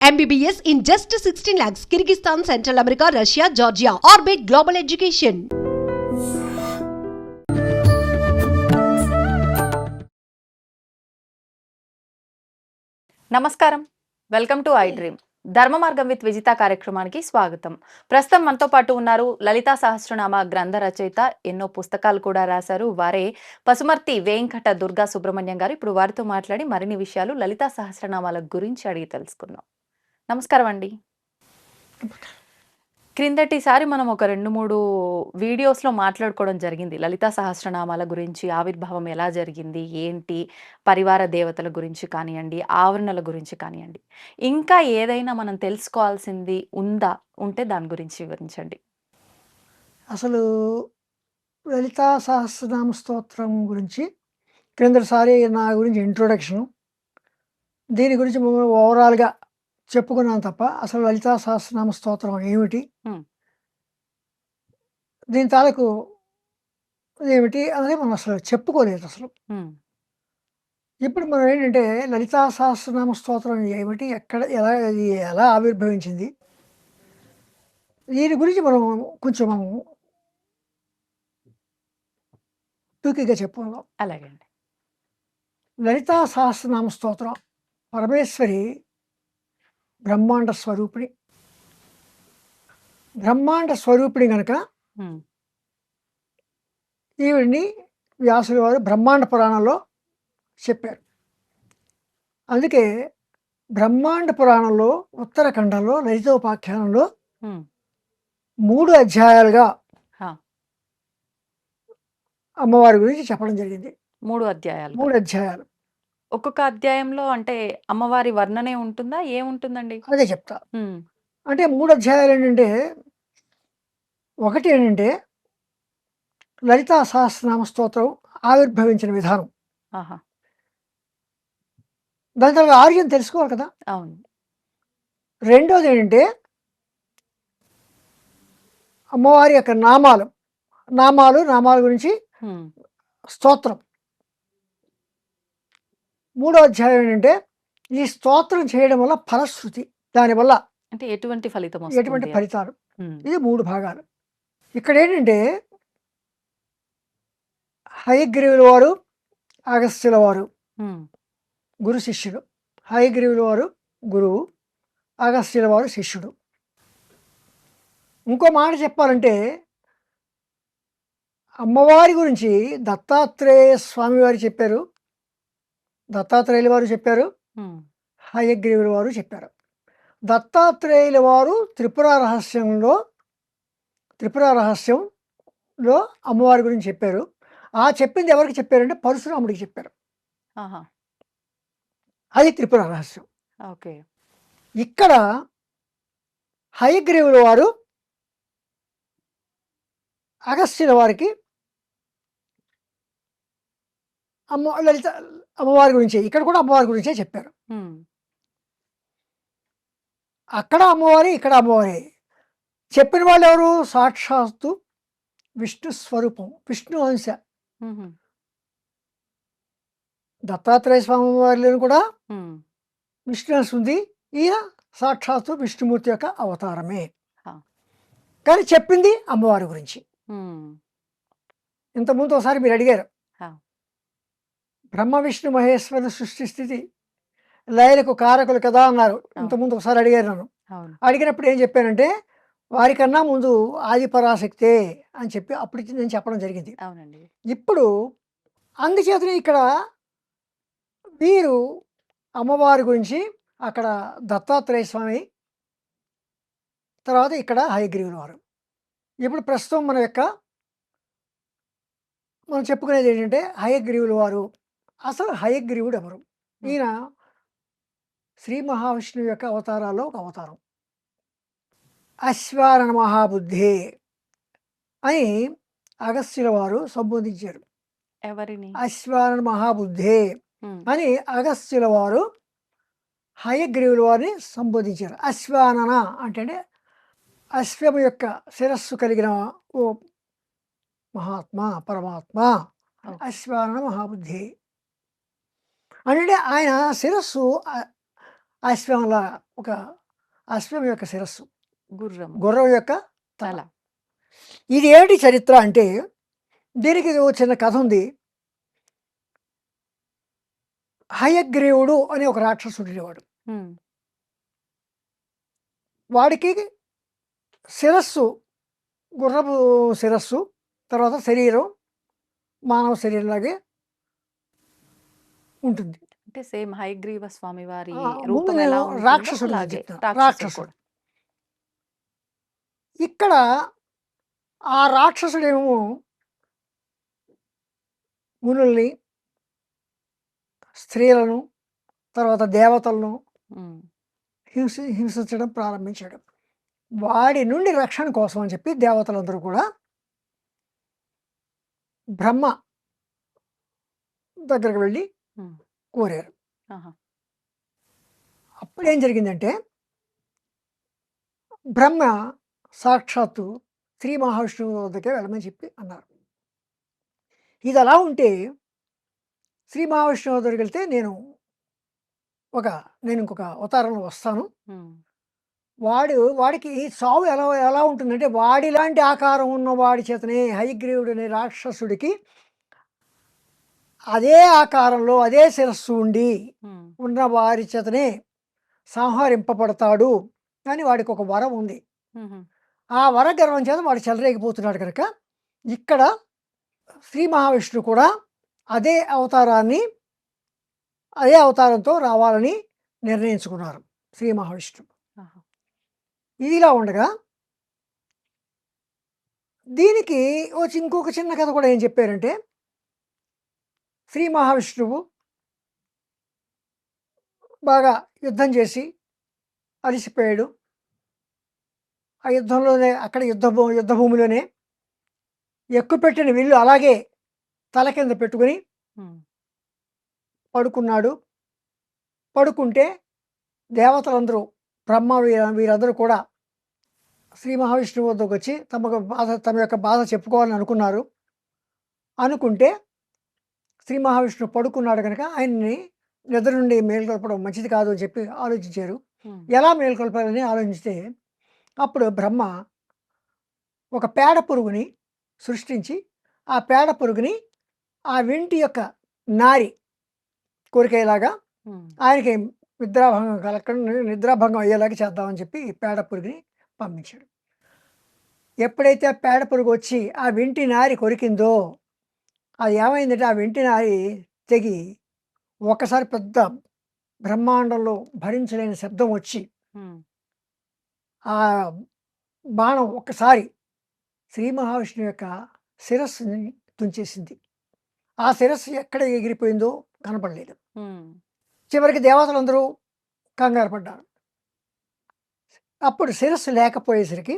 MBBS in just 16 lakhs. Kyrgyzstan, Central America, Russia, Georgia. Orbit Global Education. నమస్కారం, welcome to I dream. ధర్మ మార్గం with Vijitha కార్యక్రమానికి స్వాగతం. ప్రస్తుతం మనతో పాటు ఉన్నారు లలితా సహస్రనామ గ్రంథ రచయిత, ఎన్నో పుస్తకాలు కూడా రాశారు. వారే పసుమర్తి వెంకట దుర్గా సుబ్రహ్మణ్యం గారు. ఇప్పుడు వారితో మాట్లాడి మరిన్ని విషయాలు లలితా సహస్రనామాల గురించి అడిగి తెలుసుకుందాం. నమస్కారం అండి. క్రిందటిసారి మనం ఒక 2-3 వీడియోస్లో మాట్లాడుకోవడం జరిగింది లలితా సహస్రనామాల గురించి, ఆవిర్భావం ఎలా జరిగింది, ఏంటి, పరివార దేవతల గురించి కానివ్వండి, ఆవరణల గురించి కానివ్వండి. ఇంకా ఏదైనా మనం తెలుసుకోవాల్సింది ఉంటే దాని గురించి వివరించండి. అసలు లలితా సహస్రనామ స్తోత్రం గురించి క్రిందటిసారి నా గురించి ఇంట్రొడక్షన్, దీని గురించి ఓవరాల్గా చెప్పుకున్నాను తప్ప అసలు లలితా సహస్రనామ స్తోత్రం ఏమిటి, దీని తాలూకు ఏమిటి అనేది మనం అసలు చెప్పుకోలేదు అసలు. ఇప్పుడు మనం ఏంటంటే లలితా సహస్రనామ స్తోత్రం ఏమిటి, ఎక్కడ, ఎలా ఆవిర్భవించింది, దీని గురించి మనం కొంచెం టూకీగా చెప్పుకుందాం. అలాగే. లలితా సహస్రనామ స్తోత్రం పరమేశ్వరి బ్రహ్మాండ స్వరూపిణి కనుక ఈవిడ్ని వ్యాసుల వారు బ్రహ్మాండ పురాణంలో చెప్పారు. అందుకే బ్రహ్మాండ పురాణంలో ఉత్తరఖండంలో లలితోపాఖ్యానంలో 3 అధ్యాయాలుగా అమ్మవారి గురించి చెప్పడం జరిగింది. 3 అధ్యాయాలు. ఒక్కొక్క అధ్యాయంలో అంటే అమ్మవారి వర్ణనే ఉంటుందా, ఏముంటుందండి? అదే చెప్తా. అంటే 3 అధ్యాయాలు ఏంటంటే, ఒకటి ఏంటంటే లలితా సహస్రనామ స్తోత్రం ఆవిర్భవించిన విధానం. దాని తర్వాత ఆర్యం తెలుసుకోవాలి కదా. అవును. రెండోది ఏంటంటే అమ్మవారి యొక్క నామాల గురించి స్తోత్రం. మూడో అధ్యాయం ఏంటంటే ఈ స్తోత్రం చేయడం వల్ల ఫలశ్రుతి, దానివల్ల అంటే ఎటువంటి ఫలితాలు. ఇది 3 భాగాలు. ఇక్కడ ఏంటంటే హయగ్రీవుల వారు, అగస్త్యుల వారు గురు శిష్యుడు. హయగ్రీవుల వారు గురువు, అగస్త్యుల వారు శిష్యుడు. ఇంకో మాట చెప్పాలంటే అమ్మవారి గురించి దత్తాత్రేయ స్వామి వారు చెప్పారు, దత్తాత్రేయుల వారు చెప్పారు, హయగ్రీవుల వారు చెప్పారు. దత్తాత్రేయుల వారు త్రిపుర రహస్యంలో అమ్మవారి గురించి చెప్పారు. ఆ చెప్పింది ఎవరికి చెప్పారంటే పరశురాముడికి చెప్పారు. అది త్రిపుర రహస్యం. ఓకే. ఇక్కడ హయగ్రీవుల వారు అగస్త్యుల వారికి అమ్మవారి గురించి, ఇక్కడ కూడా అమ్మవారి గురించే చెప్పారు. అక్కడ అమ్మవారి, ఇక్కడ అమ్మవారి. చెప్పిన వాళ్ళు ఎవరు? సాక్షాత్తు విష్ణు స్వరూపం, విష్ణు అంశ. దత్తాత్రేయ స్వామి వారిలో కూడా విష్ణు అంశ ఉంది. ఈయన సాక్షాత్తు విష్ణుమూర్తి యొక్క అవతారమే. కానీ చెప్పింది అమ్మవారి గురించి. ఇంతకుముందు ఒకసారి మీరు అడిగారు, బ్రహ్మ విష్ణు మహేశ్వరుల సృష్టి స్థితి లయలకు కారకులు కదా అన్నారు. ఇంతకుముందు ఒకసారి అడిగారు నన్ను. అడిగినప్పుడు ఏం చెప్పానంటే వారికన్నా ముందు ఆది పరాశక్తే అని చెప్పి అప్పుడు నేను చెప్పడం జరిగింది. ఇప్పుడు అందుచేతనే ఇక్కడ వీరు అమ్మవారి గురించి అక్కడ దత్తాత్రేయ స్వామి, తర్వాత ఇక్కడ హయగ్రీవుల వారు. ఇప్పుడు ప్రస్తుతం మనం చెప్పుకునేది ఏంటంటే హయగ్రీవుల వారు. అసలు హయగ్రీవుడు ఎవరు? ఈయన శ్రీ మహావిష్ణువు యొక్క అవతారాల్లో ఒక అవతారం. అశ్వారణ మహాబుద్ధి అని అగస్త్యుల వారు సంబోధించారు. ఎవరిని? అశ్వారణ మహాబుద్ధి అని అగస్త్యుల వారు హయగ్రీవుల వారిని సంబోధించారు. అశ్వానన అంటే అశ్వము యొక్క శిరస్సు కలిగిన ఓ మహాత్మ, పరమాత్మ. అశ్వానన మహాబుద్ధి అంటే ఆయన శిరస్సు అశ్వంలా ఒక అశ్వం యొక్క శిరస్సు, గుర్రం గుర్రం యొక్క తల. తల. ఇది ఏమిటి చరిత్ర అంటే దీనికి ఓ చిన్న కథ ఉంది. హయగ్రీవుడు అనే ఒక రాక్షసుడు ఉండేవాడు. ఉమ్, వాడికి శిరస్సు, గుర్రపు శిరస్సు, తర్వాత శరీరం మానవ శరీరంలాగే ఉంటుంది. అంటే సేమ్ హయగ్రీవ స్వామి వారి ముందు రూపం నేను ఎలా ఉంటుందో రాక్షసుడు అలాగే చెప్తాను. రాక్షసుడు రాక్షసుడు కూడా. ఇక్కడ ఆ రాక్షసుడేమో మునుల్ని, స్త్రీలను, తర్వాత దేవతలను ఉమ్, హింసించడం ప్రారంభించాడు. వాడి నుండి రక్షణ కోసం అని చెప్పి దేవతలందరూ కూడా బ్రహ్మ దగ్గరికి వెళ్ళి ఉమ్, కోరారు. ఆహా, అప్పుడు ఏం జరిగిందంటే బ్రహ్మ సాక్షాత్తు శ్రీ మహావిష్ణువు వద్దకే వెళ్ళమని చెప్పి అన్నారు. ఇది అలా ఉంటే శ్రీ మహావిష్ణువు దగ్గరికి వెళ్తే నేను ఇంకొక అవతారంలో వస్తాను, ఉమ్, వాడికి సావు ఎలా ఎలా ఉంటుందంటే వాడిలాంటి ఆకారం ఉన్న వాడి చేతనే హయగ్రీవుడు అనే రాక్షసుడికి అదే ఆకారంలో అదే శిరస్సు ఉండి ఉమ్, ఉన్న వారి చేతనే సంహరింపబడతాడు అని వాడికి ఒక వరం ఉంది. ఉమ్, ఆ వర గర్వం చేత వాడు చెలరేగిపోతున్నాడు కనుక ఇక్కడ శ్రీ మహావిష్ణువు కూడా అదే అవతారంతో రావాలని నిర్ణయించుకున్నారు శ్రీ మహావిష్ణువు. ఆహా, ఇదిలా ఉండగా దీనికి ఇంకొక చిన్న కథ కూడా ఏం చెప్పారంటే శ్రీ మహావిష్ణువు బాగా యుద్ధం చేసి అలిసిపోయాడు. ఆ యుద్ధంలోనే అక్కడ యుద్ధభూమిలోనే ఎక్కుపెట్టిన విల్లు అలాగే తల కింద పెట్టుకుని ఉమ్, పడుకున్నాడు. పడుకుంటే దేవతలందరూ బ్రహ్మ వీరందరూ కూడా శ్రీ మహావిష్ణువు వద్దకు వచ్చి తమ యొక్క బాధ చెప్పుకోవాలని అనుకున్నారు. అనుకుంటే శ్రీ మహావిష్ణువు పడుకున్నాడు కనుక ఆయన్ని నిద్ర నుండి మేల్కొల్పడం మంచిది కాదు అని చెప్పి ఆలోచించారు. ఉమ్, ఎలా మేల్కొల్పాలని ఆలోచిస్తే అప్పుడు బ్రహ్మ ఒక పేడ పురుగుని సృష్టించి ఆ పేడ పురుగుని ఆ వింటి యొక్క నారి కోరికేలాగా ఉమ్, ఆయనకి నిద్రాభంగం అయ్యేలాగా చేద్దామని చెప్పి పేడ పురుగుని పంపించాడు. ఎప్పుడైతే ఆ పేడ పురుగు వచ్చి ఆ వింటి నారి కొరికిందో అది ఏమైందంటే ఆ వింటి నారి తెగి ఒక్కసారి పెద్ద బ్రహ్మాండంలో భరించలేని శబ్దం వచ్చి ఉమ్, ఆ బాణం ఒక్కసారి శ్రీ మహావిష్ణువు యొక్క శిరస్సుని తుంచేసింది. ఆ శిరస్సు ఎక్కడ ఎగిరిపోయిందో కనపడలేదు. ఉమ్, చివరికి దేవతలందరూ కంగారు పడ్డారు. అప్పుడు శిరస్సు లేకపోయేసరికి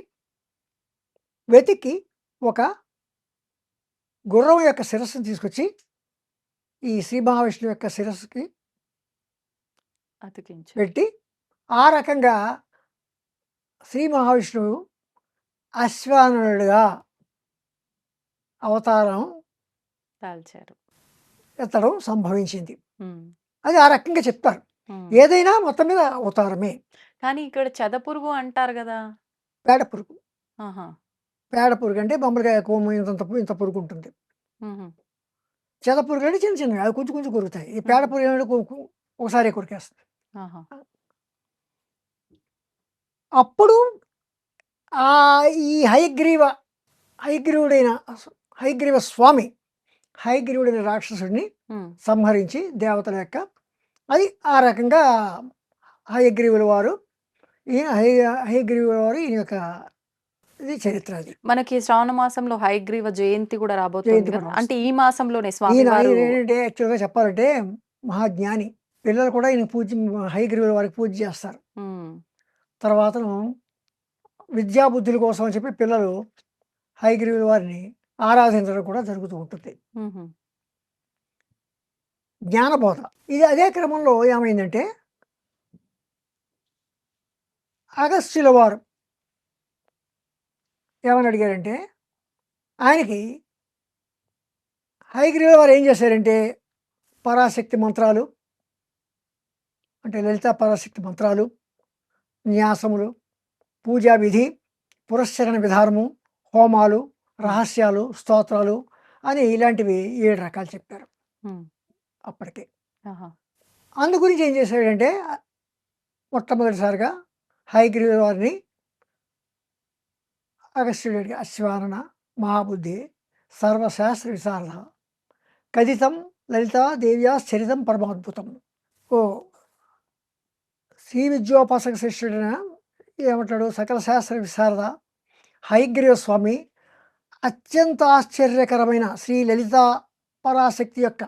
వెతికి ఒక గుర్రం యొక్క శిరస్సును తీసుకొచ్చి ఈ శ్రీ మహావిష్ణువు యొక్క శిరస్సుకి అతికించు. పెట్టి ఆ రకంగా శ్రీ మహావిష్ణువు అశ్వానుడుగా అవతారం దాల్చారు. ఎత్తడం సంభవించింది. ఉమ్, అది ఆ రకంగా చెప్తారు. ఉమ్. ఏదైనా మొత్తం మీద అవతారమే. కానీ ఇక్కడ చెదపురుగు అంటారు కదా. పేడ పురుగు. ఆహా, పేడ పురుగు అంటే మామూలుగా కొమ్ము ఇంత పురుగు ఉంటుంది. ఉహు, చెద పురుగు అంటే చిన్న చిన్నవి అవి కొంచెం కొంచెం కొరుకుతాయి. ఈ పేడ పురుగు ఏమిటంటే ఒకసారి కొరికేస్తుంది. ఆహా, అప్పుడు ఈ హయగ్రీవ స్వామి హయగ్రీవుడైన రాక్షసుడిని ఉమ్, సంహరించి దేవతల యొక్క అది ఆ రకంగా హయగ్రీవుల వారు ఈయన యొక్క ఇది చరిత్ర. అది మనకి శ్రావణ మాసంలో హయగ్రీవ జయంతి కూడా రాబోతుంది జయంతి కదా. కూడా అంటే ఈ మాసంలోనే స్వామి ఈయన వారు. ఏంటంటే యాక్చువల్గా చెప్పాలంటే మహాజ్ఞాని. పిల్లలు కూడా ఈయన హయగ్రీవుల వారికి పూజ చేస్తారు. ఉమ్, తర్వాత విద్యాబుద్ధుల కోసం అని చెప్పి పిల్లలు హయగ్రీవుల వారిని ఆరాధించడం కూడా జరుగుతూ ఉంటుంది. ఉహు, జ్ఞానబోధ. ఇది అదే క్రమంలో ఏమైందంటే అగస్త్యుల వారు ఏమని అడిగారంటే ఆయనకి హయగ్రీవుల వారు ఏం చేశారంటే పరాశక్తి మంత్రాలు, అంటే లలితా పరాశక్తి మంత్రాలు, న్యాసములు, పూజా విధి, పురస్చరణ విధానము, హోమాలు, రహస్యాలు, స్తోత్రాలు అని ఇలాంటివి 7 రకాలు చెప్పారు హ్మ్. అప్పటికే. ఆహా! అందు గురించి ఏం చేశాడంటే మొట్టమొదటిసారిగా హయగ్రీవ వారిని అగస్త్యుడికి అశ్వానన మహాబుద్ధి సర్వశాస్త్ర విశారద కథితం లలితా దేవ్యా చరితం పరమాద్భుతం. ఓ శ్రీ విద్యోపాసక శిష్యుడైన ఏమంటాడు, సకల శాస్త్ర విశారద హయగ్రీవ స్వామి అత్యంత ఆశ్చర్యకరమైన శ్రీ లలితా పరాశక్తి యొక్క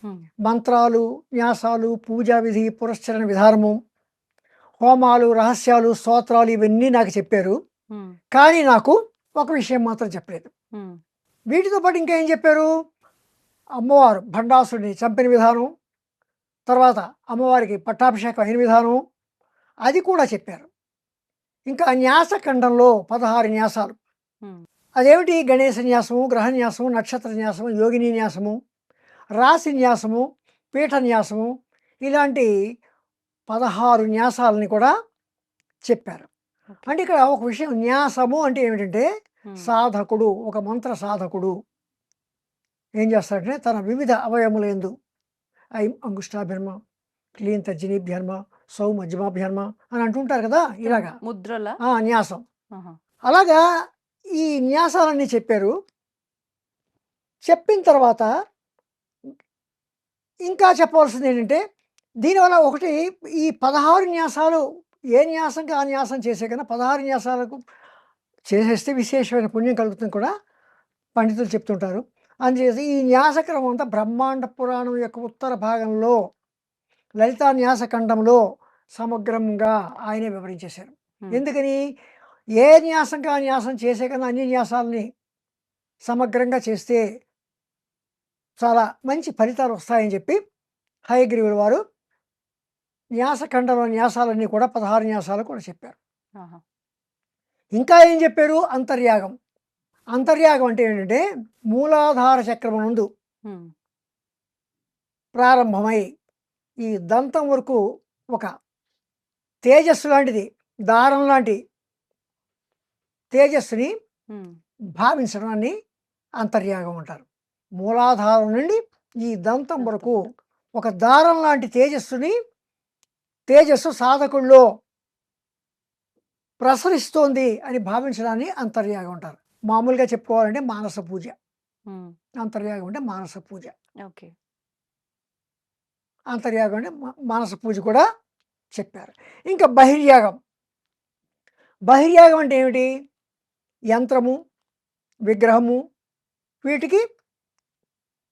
హ్మ్. మంత్రాలు, న్యాసాలు, పూజా విధి, పురస్చరణ విధానము, హోమాలు, రహస్యాలు, స్తోత్రాలు ఇవన్నీ నాకు చెప్పారు. హ్మ్. కానీ నాకు ఒక విషయం మాత్రం చెప్పలేదు. హ్మ్. వీటితో పాటు ఇంకా ఏం చెప్పారు, అమ్మవారు భండాసుడిని చంపిన విధానం, తర్వాత అమ్మవారికి పట్టాభిషేకం అయిన విధానం అది కూడా చెప్పారు. ఇంకా న్యాసఖండంలో 16 న్యాసాలు, హ్మ్. అదేమిటి గణేశ న్యాసము, గ్రహ న్యాసము, నక్షత్ర న్యాసము, యోగిని న్యాసము, రాశి న్యాసము, పీఠ న్యాసము, ఇలాంటి 16 న్యాసాలని కూడా చెప్పారు. ఓకే. అంటే ఇక్కడ ఒక విషయం, న్యాసము అంటే ఏమిటంటే హ్మ్. సాధకుడు, ఒక మంత్ర సాధకుడు ఏం చేస్తాడంటే తన వివిధ అవయములందు అంగుష్టాభ్యర్మ, క్లీన్ తర్జనీభ్యర్మ, సౌ మధ్యమాభ్యర్మ అని అంటుంటారు కదా, ఇలాగా ముద్రలా? న్యాసం. ఆహా! అలాగా ఈ న్యాసాలన్నీ చెప్పారు. చెప్పిన తర్వాత ఇంకా చెప్పవలసింది ఏంటంటే, దీనివల్ల ఒకటి, ఈ 16 న్యాసాలు ఏ న్యాసంకి ఆ న్యాసం చేసే కన్నా 16 న్యాసాలకు చేసేస్తే విశేషమైన పుణ్యం కలుగుతుంది కూడా పండితులు చెప్తుంటారు. అందుచేసి ఈ న్యాసక్రమం అంతా బ్రహ్మాండ పురాణం యొక్క ఉత్తర భాగంలో లలితా న్యాసఖండంలో సమగ్రంగా ఆయనే వివరించేశారు. హ్మ్. ఎందుకని, ఏ న్యాసంకి ఆ న్యాసం చేసే కన్నా అన్ని న్యాసాలని సమగ్రంగా చేస్తే చాలా మంచి ఫలితాలు వస్తాయని చెప్పి హయగ్రీవుల వారు న్యాసఖండంలో న్యాసాలన్నీ కూడా 16 న్యాసాలు కూడా చెప్పారు. ఆహా! ఇంకా ఏం చెప్పారు, అంతర్యాగం. అంతర్యాగం అంటే ఏంటంటే మూలాధార చక్రము నందు హ్మ్. ప్రారంభమై ఈ దంతం వరకు ఒక తేజస్సు లాంటిది, దారం లాంటి తేజస్సుని హ్మ్. భావించడాన్ని అంతర్యాగం అంటారు. మూలాధారం నుండి ఈ దంతం వరకు ఒక దారం లాంటి తేజస్సు సాధకుల్లో ప్రసరిస్తోంది అని భావించడాన్ని అంతర్యాగం అంటారు. మామూలుగా చెప్పుకోవాలంటే మానస పూజ. హ్మ్. అంతర్యాగం అంటే మానస పూజ. ఓకే. అంతర్యాగం అంటే మానస పూజ కూడా చెప్పారు. ఇంకా బహిర్యాగం. బహిర్యాగం అంటే ఏమిటి, యంత్రము, విగ్రహము, వీటికి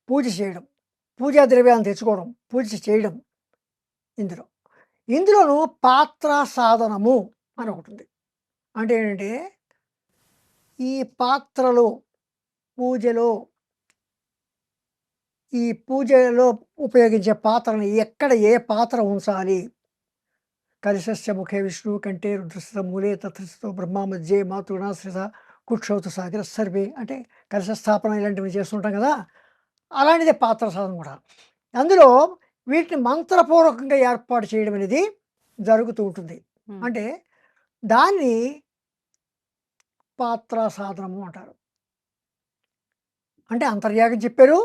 పూజ చేయడం, పూజా ద్రవ్యాలను తెచ్చుకోవడం, పూజ చేయడం. ఇందులోనూ పాత్ర సాధనము అని ఒకటి ఉంది. అంటే ఏంటంటే ఈ పాత్రలో పూజలో పూజలో ఉపయోగించే పాత్రని ఎక్కడ ఏ పాత్ర ఉంచాలి, కలశస్య ముఖే విష్ణు కంటే రుద్రస్థిత మూలే తత్స్థితో బ్రహ్మ మధ్యే మాతృణాశ్రిత కుక్షౌత సాగర సర్వే అంటే కలశ స్థాపన ఇలాంటివి చేస్తుంటాం కదా, అలాంటిదే పాత్ర సాధన కూడా. అందులో వీటిని మంత్రపూర్వకంగా ఏర్పాటు చేయడం అనేది జరుగుతూ ఉంటుంది. హ్మ్. అంటే దాన్ని పాత్ర సాధనము అంటారు. అంటే అంతర్యాగం చెప్పారు,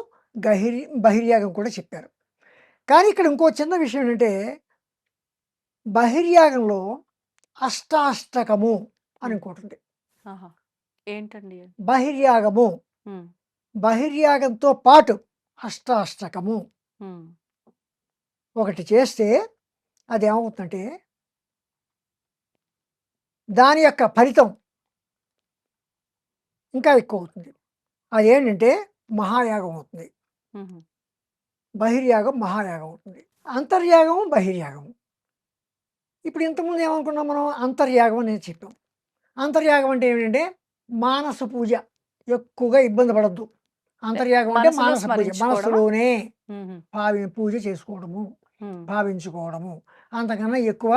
బహిర్యాగం కూడా చెప్పారు. కానీ ఇక్కడ ఇంకో చిన్న విషయం ఏంటంటే, బహిర్యాగంలో అష్టాష్టకము అని ఇంకోటి ఉంది. ఆహా! ఏంటండి అది? బహిర్యాగము, హ్మ్. బహిర్యాగంతో పాటు అష్టాష్టకము హ్మ్. ఒకటి చేస్తే అది ఏమవుతుందంటే దాని యొక్క ఫలితం ఇంకా ఎక్కువ అవుతుంది. అదేంటంటే మహాయాగం అవుతుంది. హుహు. బహిర్యాగం మహాయాగం అవుతుంది. అంతర్యాగము, బహిర్యాగము. ఇప్పుడు ఇంతకుముందు ఏమనుకున్నాం మనం, అంతర్యాగం అనేది చెప్పాం. అంతర్యాగం అంటే ఏమిటంటే మానస పూజ, ఎక్కువగా ఇబ్బంది పడద్దు. అంతర్యాగం అంటే మనసులో మానస పూజ, స్మరించుకోవడమా? మనసులోనే హుహు. పూజ చేసుకోవడము, హ్మ్. భావించుకోవడము, అంతకన్నా ఎక్కువ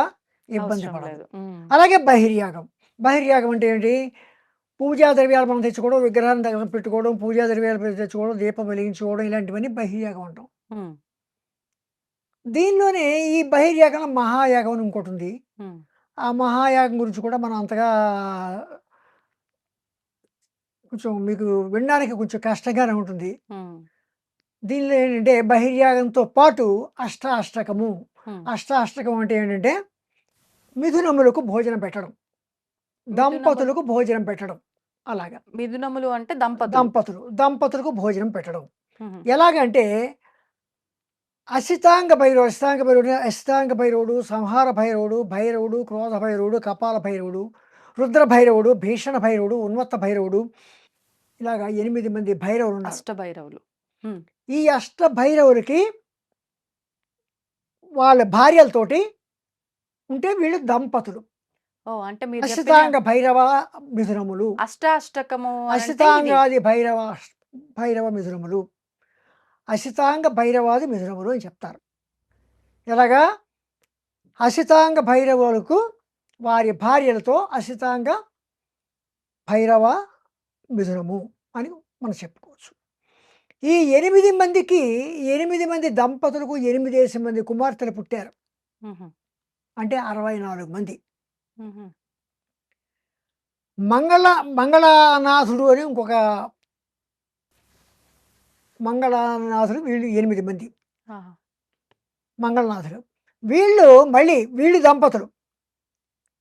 ఇబ్బంది అవసరం పడదు. లేదు. హ్మ్. అలాగే బహిర్యాగం. బహిర్యాగం అంటే ఏంటి, పూజా ద్రవ్యాలు మనం తెచ్చుకోవడం, విగ్రహాన్ని దగ్గర పెట్టుకోవడం, పూజా ద్రవ్యాలు తెచ్చుకోవడం, దీపం వెలిగించుకోవడం, ఇలాంటివన్నీ బహిర్యాగం అంటాం. హ్మ్. దీనిలోనే ఈ బహిర్యాగంలో మహాయాగం అని ఇంకోటి ఉంది. ఉమ్, ఆ మహాయాగం గురించి కూడా మనం అంతగా కొంచెం మీకు వినడానికి కొంచెం కష్టంగానే ఉంటుంది. ఉమ్, దీనిలో ఏంటంటే బహిర్యాగంతో పాటు అష్టాష్టకము. ఉమ్. అష్టాష్టకం అంటే ఏంటంటే మిథునములకు భోజనం పెట్టడం, మిథునములు దంపతులకు భోజనం పెట్టడం. అలాగా మిథునములు అంటే దంపతులు. దంపతులకు భోజనం పెట్టడం. ఉహు, ఎలాగంటే అసితాంగ భైరవుడు, సంహార భైరవుడు, భైరవుడు, క్రోధ భైరవుడు, కపాల భైరవుడు, రుద్ర భైరవుడు, భీషణ భైరవుడు, ఉన్మత్త భైరవుడు, ఇలాగా 8 మంది భైరవులు ఉన్నారు. అష్టభైరవులు. ఉమ్, ఈ అష్ట భైరవులకి వాళ్ళ భార్యలతోటి ఉంటే వీళ్ళు దంపతులు. ఓ అంటే మీరు చెప్పిన అసితాంగ భైరవ మిథునములు, అష్టాష్టకము అని అంటే ఇది. అసితాంగాది భైరవ మిథునములు, అసితాంగ భైరవాది మిథునములు అని చెప్తారు. ఎలాగా అసితాంగ భైరవులకు వారి భార్యలతో అసితాంగ భైరవ మిథునము అని మనం చెప్పుకోవచ్చు. ఈ 8 మందికి 8 మంది దంపతులకు 8 మంది కుమార్తెలు పుట్టారు. ఉహు, అంటే 64 మంది. ఉహు, మంగళనాథుడు అని ఇంకొక మంగళనాథుడు, వీళ్ళు 8 మంది ఆహా, మంగళనాథుడు. వీళ్ళు దంపతులు.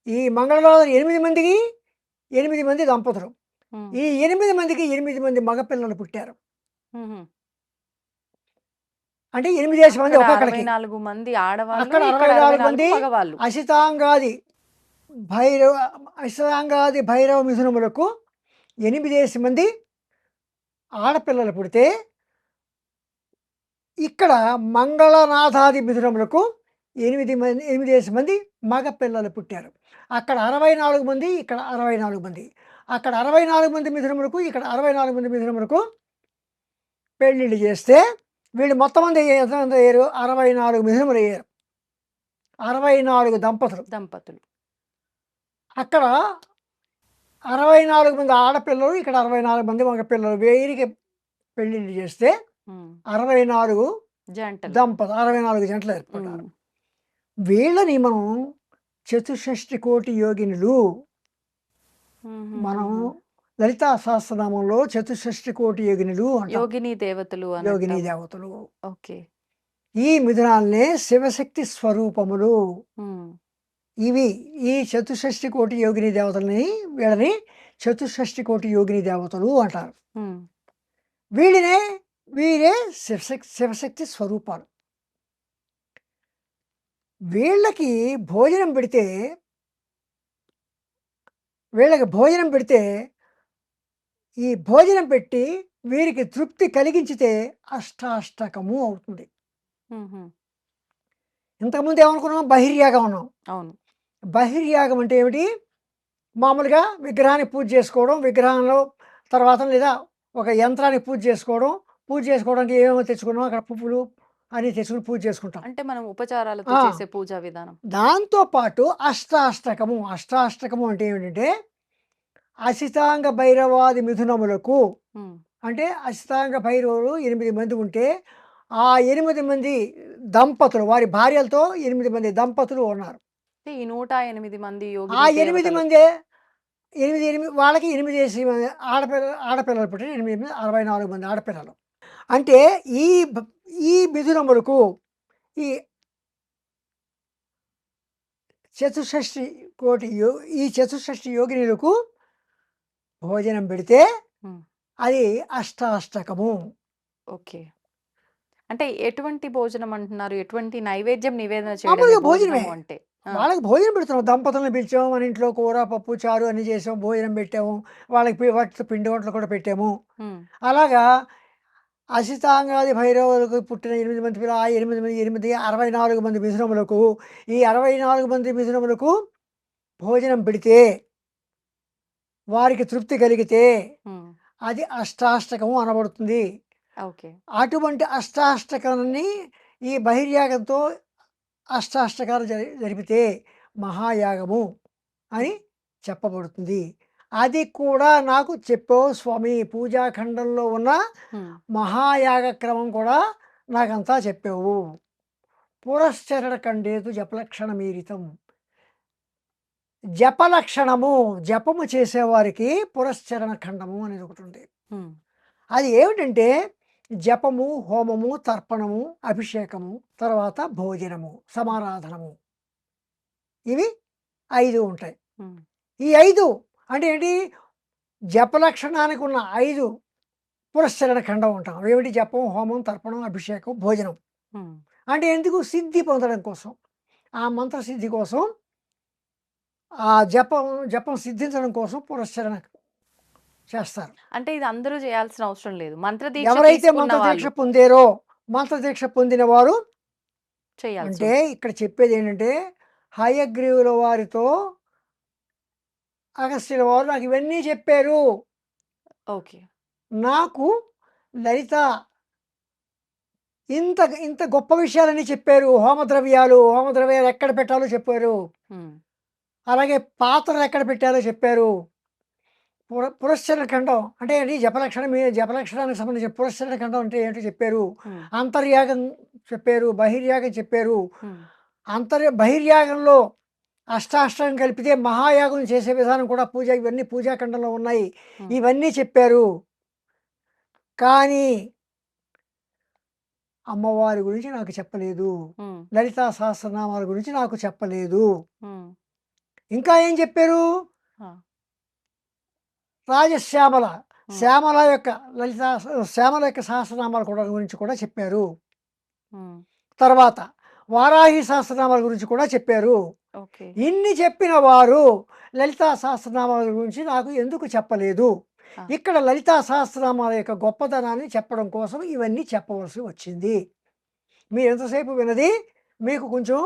ఈ మంగళనాథుడు 8 మందికి 8 మంది దంపతులు. ఉమ్, ఈ 8 మందికి 8 మంది మగపిల్లలు పుట్టారు. ఉహు. అంటే 8 మంది అక్కడ ఒక్కొక్కడికి. 64 మంది ఆడవాళ్ళు, అక్కడ ఇక్కడ 64 64 మంది మగవాళ్ళు. అసితాంగాది భైరవ మిథునములకు 8 మంది ఆడపిల్లలు పుడితే, ఇక్కడ మంగళనాథాది మిథునములకు 8 మంది మగ పిల్లలు పుట్టారు. అక్కడ 64 మంది, ఇక్కడ 64 మంది. అక్కడ 64 మంది మిథునములకు, ఇక్కడ 64 మంది మిథునములకు పెళ్ళిళ్ళు చేస్తే వీళ్ళు మొత్తం మంది ఎంతమంది అయ్యారు? 64 మిథునములు అయ్యారు. 64 దంపతులు. అక్కడ 64 మంది ఆడపిల్లలు, ఇక్కడ 64 మంది మగ పిల్లలు. వీరికి పెళ్ళిళ్ళు చేస్తే ఉమ్, 64 జంటలు. 64 జంటలు ఏర్పడ్డారు. ఉమ్, వీళ్ళని మనం చతుషష్టి కోటి యోగినులు. ఉహు, మనం ఉహు. లలితా సహస్రనామంలో చతుషష్టి కోటి యోగినులు అంటాం. యోగిని దేవతలు అని యోగిని అంటాం. దేవతలు. ఓకే. ఈ మిథునాలనే శివశక్తి స్వరూపములు. ఉమ్, ఈ చతుషష్టి కోటి యోగిని దేవతలని, వీళ్ళని చతుషష్టి కోటి యోగిని దేవతలు అంటారు. ఉమ్, వీరే శివశక్తి స్వరూపాలు. వీళ్ళకి భోజనం పెడితే ఈ భోజనం పెట్టి వీరికి తృప్తి కలిగించితే అష్టాష్టకము అవుతుంది. ఉహు. ఇంతకుముందు ఏమనుకున్నాం? బహిర్యాగం అన్నాం. అవును. బహిర్యాగం అంటే ఏమిటి? మామూలుగా విగ్రహాన్ని పూజ చేసుకోవడం, విగ్రహంలో తర్వాత లేదా ఒక యంత్రానికి పూజ చేసుకోవడానికి ఏమేమో తెచ్చుకున్నాం, అక్కడ పువ్వులు అన్నీ తెచ్చుకుని పూజ చేసుకుంటాం. అంటే మనం ఉపచారాలతో ఆ. చేసే పూజా విధానం. దాంతోపాటు అష్టాష్టకము అంటే ఏమిటంటే అసితాంగ భైరవాది మిథునములకు, ఉమ్, అంటే అసితాంగ భైరవులు 8 మంది ఉంటే ఆ 8 మంది దంపతులు, వారి భార్యలతో 8 మంది దంపతులు ఉన్నారు. అంటే ఈ 108 మంది ఆ యోగిని 8 దేవతలు. మందే 8 వాళ్ళకి 8 మంది ఆడపిల్లలు పుట్టిన 8 మంది 64 మంది ఆడపిల్లలు. అంటే ఈ మిథునములకు ఈ చతుషష్టి యోగినులకు భోజనం పెడితే ఉమ్, అది అష్టాష్టకము. ఓకే. అంటే ఎటువంటి భోజనం అంటున్నారు? ఎటువంటి నైవేద్యం నివేదన మామూలుగా చేయడమే భోజనమే. భోజనము అంటే? ఆ, వాళ్ళకి భోజనం పెడుతున్నాం. దంపతులను పిలిచాము, మన ఇంట్లో కూర, పప్పు, చారు అన్నీ చేసాము, భోజనం పెట్టాము. వాటితో పిండి వంటలు కూడా పెట్టాము. ఉమ్, అలాగా అసితాంగాది భైరవులకు పుట్టిన 8 మంది పిల్లలు, ఆ 8 64 మంది మిథునములకు, ఈ 64 మంది మిథునములకు భోజనం పెడితే వారికి తృప్తి కలిగితే ఉమ్, అది అష్టాష్టకము అనబడుతుంది. ఓకే. అటువంటి అష్టాష్టకాన్ని ఈ బహిర్యాగంతో అష్టాష్టకాలు జరిపితే మహాయాగము అని చెప్పబడుతుంది. అది కూడా నాకు చెప్పావు స్వామి. పూజాఖండంలో ఉన్న ఉమ్, మహాయాగ క్రమం కూడా నాకంతా చెప్పావు. పురశ్చరణ ఖండేతు జపలక్షణమీరితం. జపలక్షణము, జపము చేసేవారికి పురశ్చరణ ఖండము అనేది ఒకటి ఉంది. ఉమ్, అది ఏమిటంటే జపము, హోమము, తర్పణము, అభిషేకము, తర్వాత భోజనము, సమారాధనము, ఇవి 5 ఉంటాయి. ఉమ్, ఈ 5 అంటే ఏంటి? జపలక్షణానికి ఉన్న 5 పురశ్చరణ ఖండం ఉంటాం. ఏమిటి? జపం, హోమం, తర్పణం, అభిషేకం, భోజనం. ఉమ్. అంటే ఎందుకు? సిద్ధి పొందడం కోసం, ఆ మంత్ర సిద్ధి కోసం, ఆ జపం సిద్ధించడం కోసం పురశ్చరణ చేస్తారు. అంటే ఇది అందరూ చేయాల్సిన అవసరం లేదు, మంత్రదీక్ష ఎవరైతే తీసుకున్న మంత్రదీక్ష వాళ్ళు పొందారో, మంత్రదీక్ష పొందిన వారు చేయాల్సి అంటే ఇక్కడ చెప్పేది ఏంటంటే హయగ్రీవుల వారితో అగస్త్యుల వారు నాకు ఇవన్నీ చెప్పారు. ఓకే. నాకు లలిత ఇంత ఇంత గొప్ప విషయాలని చెప్పారు. హోమద్రవ్యాలు ఎక్కడ పెట్టాలో చెప్పారు. ఉమ్, అలాగే పాత్రలు ఎక్కడ పెట్టారో చెప్పారు. పురశ్చరణ ఖండం అంటే ఏంటి? జపలక్షణానికి సంబంధించిన పురశ్చరణ ఖండం అంటే ఏంటో చెప్పారు. ఉమ్, అంతర్యాగం చెప్పారు, బహిర్యాగం చెప్పారు. ఉమ్, బహిర్యాగంలో అష్టాష్టం కలిపితే మహాయాగం చేసే విధానం కూడా ఇవన్నీ పూజాఖండంలో ఉన్నాయి. ఉమ్, ఇవన్నీ చెప్పారు. కానీ అమ్మవారి గురించి నాకు చెప్పలేదు. ఉమ్, లలితా సహస్రనామాల గురించి నాకు చెప్పలేదు. ఉమ్, ఇంకా ఏం చెప్పారు? ఆ, రాజశ్యామల ఉమ్, శ్యామల యొక్క సహస్రనామాల గురించి కూడా చెప్పారు. ఉమ్, తర్వాత వారాహి సహస్రనామాల గురించి కూడా చెప్పారు. ఓకే. ఇన్ని చెప్పిన వారు లలితా సహస్రనామాల గురించి నాకు ఎందుకు చెప్పలేదు? ఆ. ఇక్కడ లలితా సహస్రనామాల యొక్క గొప్పదనాన్ని చెప్పడం కోసం ఇవన్నీ చెప్పవలసి వచ్చింది. మీరు ఎంతసేపు విన్నది మీకు కొంచెం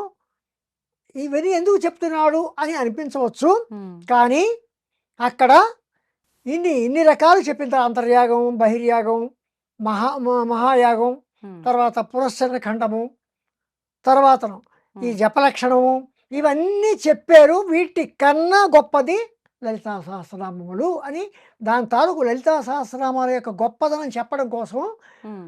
ఇవన్నీ ఎందుకు చెప్తున్నాడు అని అనిపించవచ్చు. ఉమ్, కానీ అక్కడ ఇన్ని రకాలు చెప్పిన తర్వాత అంతర్యాగం, బహిర్యాగం, మహాయాగం, ఉమ్, తర్వాత పురశ్చరణ ఖండము, తర్వాత ఈ ఉమ్, జపలక్షణము, ఇవన్నీ చెప్పారు. వీటి కన్నా గొప్పది లలితా సహస్రనామములు అని దాని తాలూకు లలితా సహస్రనామాల యొక్క గొప్పదనం చెప్పడం కోసం ఉమ్,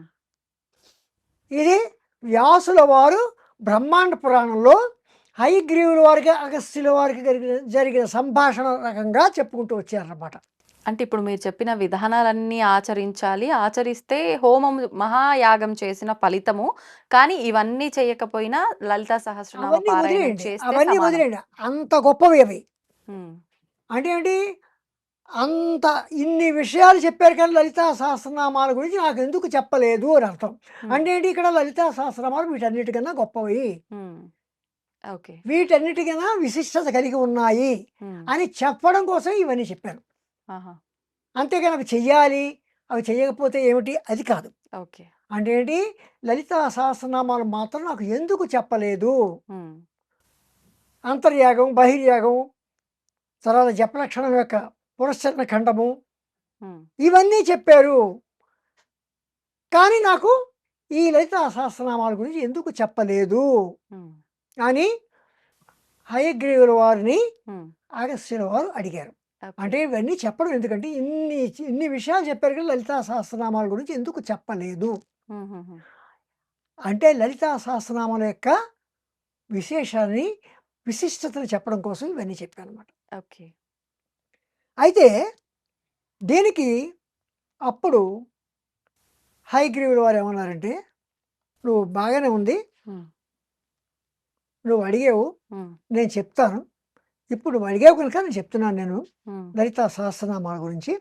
ఇది వ్యాసుల వారు బ్రహ్మాండ పురాణంలో హయగ్రీవుల వారికి అగస్త్యుల వారికి జరిగిన సంభాషణ రకంగా చెప్పుకుంటూ వచ్చారన్నమాట. అంటే ఇప్పుడు మీరు చెప్పిన విధానాలన్నీ ఆచరించాలి, ఆచరిస్తే హోమం మహాయాగం చేసిన ఫలితము. కానీ ఇవన్నీ చేయకపోయినా లలితా సహస్రనామ అవన్నీ పారాయణం వదిలేయండి, చేస్తే అవన్నీ సమానం. వదిలేయండి. అంత గొప్పవి అవి. ఉమ్, అంటే ఏంటి? అంత ఇన్ని విషయాలు చెప్పారు కానీ లలితా సహస్రనామాల గురించి నాకు ఎందుకు చెప్పలేదు అని అర్థం. ఉమ్, అంటే ఏంటి? ఇక్కడ లలితా సహస్రనామాలు వీటన్నిటికన్నా గొప్పవి, ఉమ్, ఓకే. వీటన్నిటికన్నా విశిష్టత కలిగి ఉన్నాయి ఉమ్, అని చెప్పడం కోసం ఇవన్నీ చెప్పారు. ఆహా, అంతేగాని అవి చెయ్యాలి, అవి చెయ్యకపోతే ఏమిటి అది కాదు. ఓకే. అంటే ఏంటి? లలితా సహస్రనామాలు మాత్రం నాకు ఎందుకు చెప్పలేదు? ఉమ్, అంతర్యాగం, బహిర్యాగం, తర్వాత జపలక్షణం యొక్క పురశ్చరణ ఖండము, ఉమ్, ఇవన్నీ చెప్పారు. కానీ నాకు ఈ లలితా సహస్రనామాల గురించి ఎందుకు చెప్పలేదు ఉమ్, అని హయగ్రీవుల వారిని ఉమ్, అగస్త్యుల వారు అడిగారు. ఓకే. అంటే ఇవన్నీ చెప్పడం ఎందుకంటే ఇన్ని విషయాలు చెప్పారు కానీ లలితా సహస్రనామాల గురించి ఎందుకు చెప్పలేదు ఉమ్, ఉమ్, ఉమ్, అంటే లలితా సహస్రనామాల యొక్క విశేషాన్ని, విశిష్టతను చెప్పడం కోసం ఇవన్నీ చెప్పాను అనమాట. ఓకే. అయితే దీనికి అప్పుడు హయగ్రీవుల వారు ఏమన్నారంటే, నువ్వు బాగానే ఉంది, ఉమ్, నువ్వు అడిగావు, ఉమ్, నేను చెప్తాను. ఇప్పుడు నువ్వు అడిగావు కనుక నేను చెప్తున్నాను నేను ఉమ్, లలితా సహస్రనామాల గురించి.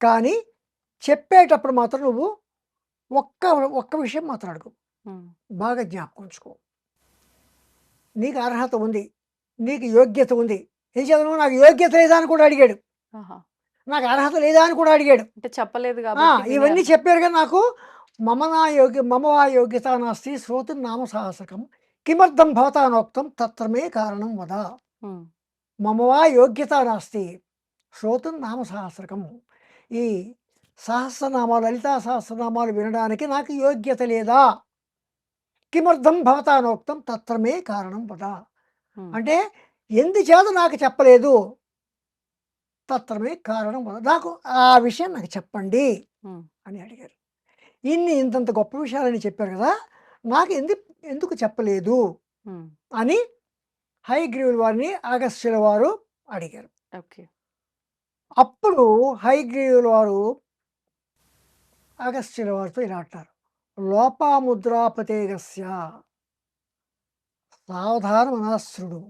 కానీ చెప్పేటప్పుడు మాత్రం నువ్వు ఒక్క ఒక్క విషయం మాత్రం అడుగు, ఉమ్, బాగా జ్ఞాపకం ఉంచుకో. నీకు అర్హత ఉంది, నీకు యోగ్యత ఉంది. ఏం చదవను? నాకు యోగ్యత లేదా అని కూడా అడిగాడు, ఆహా. నాకు అర్హత లేదా అని కూడా అడిగాడు. అంటే చెప్పలేదు కాబట్టి ఇవన్నీ చెప్పారు కానీ నాకు మమ వా యోగ్యత నాస్తి శ్రోతు నామ సాహసకం కిమర్థం భవతానోక్తం తత్రమే కారణం వద. ఉమ్, మమ వా యోగ్యత నాస్తి శ్రోతు నామ సహస్రకం. ఈ సహస్రనామాలు, లలితా సహస్రనామాలు వినడానికి నాకు యోగ్యత లేదా? కిమర్థం భవతానోక్తం తత్రమే కారణం వద. ఉమ్, అంటే ఎందుచేత నాకు చెప్పలేదు? తత్రమే కారణం వద, నాకు ఆ విషయం నాకు చెప్పండి ఉమ్, అని అడిగారు. ఇంతంత గొప్ప విషయాలని చెప్పారు కదా, నాకు ఎందుకు చెప్పలేదు ఉమ్, అని హయగ్రీవుల వారిని అగస్త్యుల వారు అడిగారు. ఓకే. అప్పుడు హయగ్రీవుల వారు అగస్త్యుల వారితో ఇలా అంటారు, లోపాముద్రాపతేగస్య సావధానమనాశ్రుడు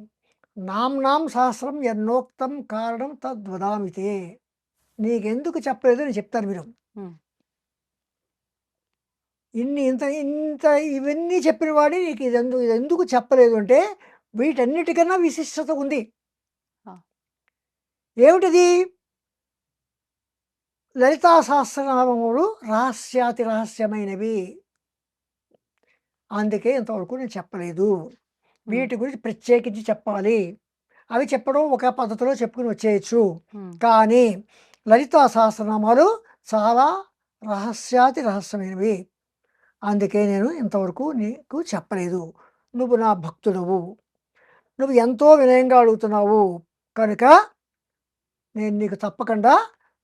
నామ్నాం సహస్రం ఎన్నోక్తం కారణం తద్వదామితే. నీకెందుకు చెప్పలేదు అని చెప్తాను మీరు. ఉమ్, ఇంత ఇవన్నీ చెప్పిన వాడి నీకు ఇది ఎందుకు చెప్పలేదు అంటే వీటన్నిటికన్నా విశిష్టత ఉంది. ఆ. ఏమిటిది? లలితా సహస్రనామములు రహస్యాతి రహస్యమైనవి, అందుకే ఇంతవరకు నేను చెప్పలేదు. వీటి గురించి ప్రత్యేకించి చెప్పాలి. అవి చెప్పడం ఒక పద్ధతిలో చెప్పుకుని వచ్చేయచ్చు, కానీ లలితా సహస్రనామాలు చాలా రహస్యాతి రహస్యమైనవి, అందుకే నేను ఇంతవరకు నీకు చెప్పలేదు. నువ్వు నా భక్తుడవు, నువ్వు ఎంతో వినయంగా అడుగుతున్నావు కనుక నేను నీకు తప్పకుండా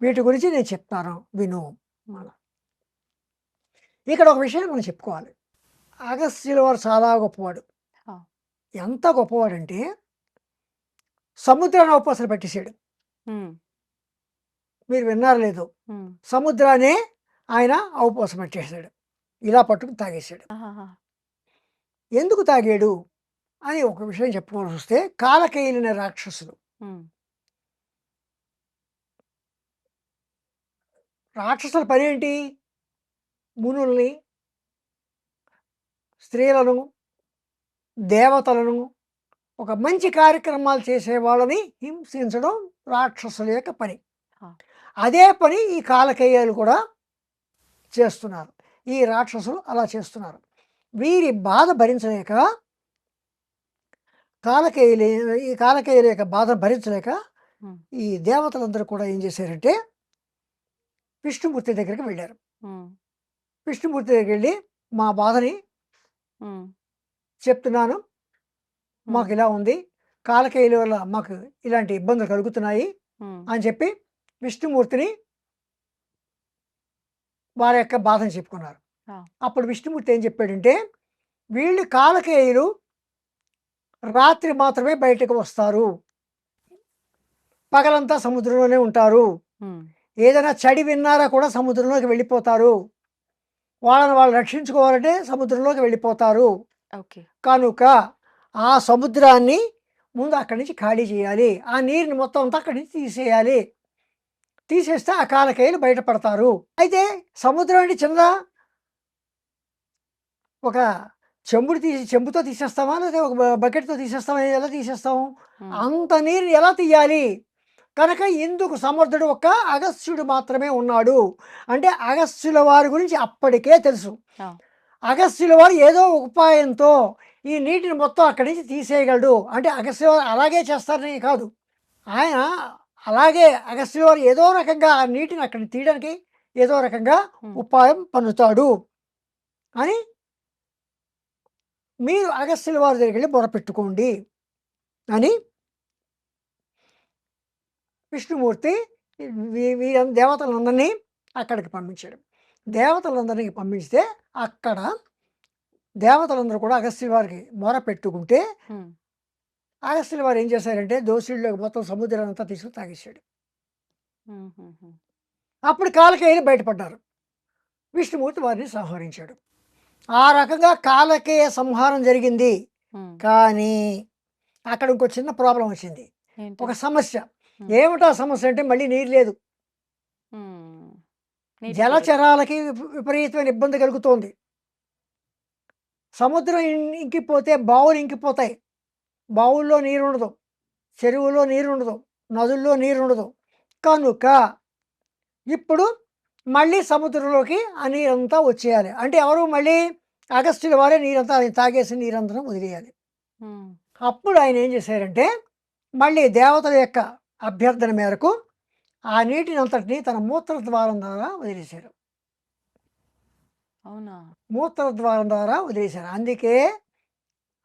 వీటి గురించి నేను చెప్తాను, విను. ఇక్కడ ఒక విషయం మనం చెప్పుకోవాలి. అగస్త్యుల వారు చాలా గొప్పవాడు. ఎంత గొప్పవాడంటే సముద్రాన్ని అవపోసలు పెట్టేశాడు. మీరు విన్నారు లేదు, సముద్రాన్ని ఆయన అవపోసం పెట్టేశాడు, ఇలా పట్టుకుని తాగేశాడు. ఎందుకు తాగాడు అని ఒక విషయం చెప్పుకోవాల్సి వస్తే, కాలకేయులైన రాక్షసులు, రాక్షసుల పని ఏంటి? మునుల్ని, స్త్రీలను, దేవతలను, ఒక మంచి కార్యక్రమాలు చేసే వాళ్ళని హింసించడం రాక్షసుల యొక్క పని. అదే పని ఈ కాలకేయాలు కూడా చేస్తున్నారు. ఈ రాక్షసులు అలా చేస్తున్నారు. వీరి బాధ భరించలేక ఈ కాలకేయుల యొక్క బాధ భరించలేక ఈ దేవతలందరూ కూడా ఏం చేశారంటే విష్ణుమూర్తి దగ్గరికి వెళ్ళారు. విష్ణుమూర్తి దగ్గరికి వెళ్ళి, మా బాధని చెప్తున్నాను, మాకు ఇలా ఉంది, కాలకేయుల వల్ల మాకు ఇలాంటి ఇబ్బందులు కలుగుతున్నాయి అని చెప్పి విష్ణుమూర్తిని వారి యొక్క బాధను చెప్పుకున్నారు. అప్పుడు విష్ణుమూర్తి ఏం చెప్పాడంటే, వీళ్ళు కాలకేయులు రాత్రి మాత్రమే బయటకు వస్తారు, పగలంతా సముద్రంలోనే ఉంటారు, ఏదైనా చడి విన్నారా కూడా సముద్రంలోకి వెళ్ళిపోతారు, వాళ్ళని వాళ్ళు రక్షించుకోవాలంటే సముద్రంలోకి వెళ్ళిపోతారు. కనుక ఆ సముద్రాన్ని ముందు అక్కడి నుంచి ఖాళీ చేయాలి, ఆ నీరుని మొత్తం అంతా అక్కడి నుంచి తీసేయాలి, తీసేస్తే ఆ కాలకేయులు బయటపడతారు. అయితే సముద్రం అంటే చిన్న ఒక చెంబుతో తీసేస్తామా, లేదా ఒక బకెట్తో తీసేస్తామా? ఎలా తీసేస్తాము? అంత నీరు ఎలా తీయాలి? కనుక ఇందుకు సమర్థుడు ఒక్క అగస్త్యుడు మాత్రమే ఉన్నాడు. అంటే అగస్త్యుల వారి గురించి అప్పటికే తెలుసు. అగస్త్యుల వారు ఏదో ఉపాయంతో ఈ నీటిని మొత్తం అక్కడి నుంచి తీసేయగలడు. అంటే అగస్త్యుల వారు అలాగే చేస్తారని కాదు, ఆయన అలాగే అగస్త్యుల వారు ఏదో రకంగా ఆ నీటిని అక్కడి తీయడానికి ఏదో రకంగా ఉపాయం పన్నుతాడు అని మీరు అగస్త్యుల వారి దగ్గరికి వెళ్ళి మొరపెట్టుకోండి అని విష్ణుమూర్తి దేవతలందరినీ అక్కడికి పంపించాడు. దేవతలందరినీ పంపిస్తే అక్కడ దేవతలందరూ కూడా అగస్త్యుల వారికి మొరపెట్టుకుంటే అగస్త్యుల వారు ఏం చేశారంటే దోషుల్లో మొత్తం సముద్రాన్ని అంతా తీసుకుని తాగేశాడు. అప్పుడు కాలకేయులు బయటపడ్డారు. విష్ణుమూర్తి వారిని సంహరించాడు. ఆ రకంగా కాలకేయ సంహారం జరిగింది. కానీ అక్కడ ఇంకో చిన్న ప్రాబ్లం వచ్చింది, ఒక సమస్య. ఏమిటా సమస్య అంటే మళ్ళీ నీరు లేదు. జలచరాలకి విపరీతమైన ఇబ్బంది కలుగుతోంది. సముద్రం ఇంకిపోతే బావులు ఇంకిపోతాయి, బావుల్లో నీరు ఉండదు, చెరువులో నీరు ఉండదు, నదుల్లో నీరు ఉండదు. కనుక ఇప్పుడు మళ్ళీ సముద్రంలోకి ఆ నీరంతా వచ్చేయాలి. అంటే ఎవరు? మళ్ళీ అగస్త్యుల వారే నీరంతా తాగేసి నీరంతా వదిలేయాలి. అప్పుడు ఆయన ఏం చేశారంటే మళ్ళీ దేవతల యొక్క అభ్యర్థన మేరకు ఆ నీటిని అంతటిని తన మూత్రద్వారం ద్వారా వదిలేశారు. అవునా? మూత్రద్వారం ద్వారా వదిలేశారు. అందుకే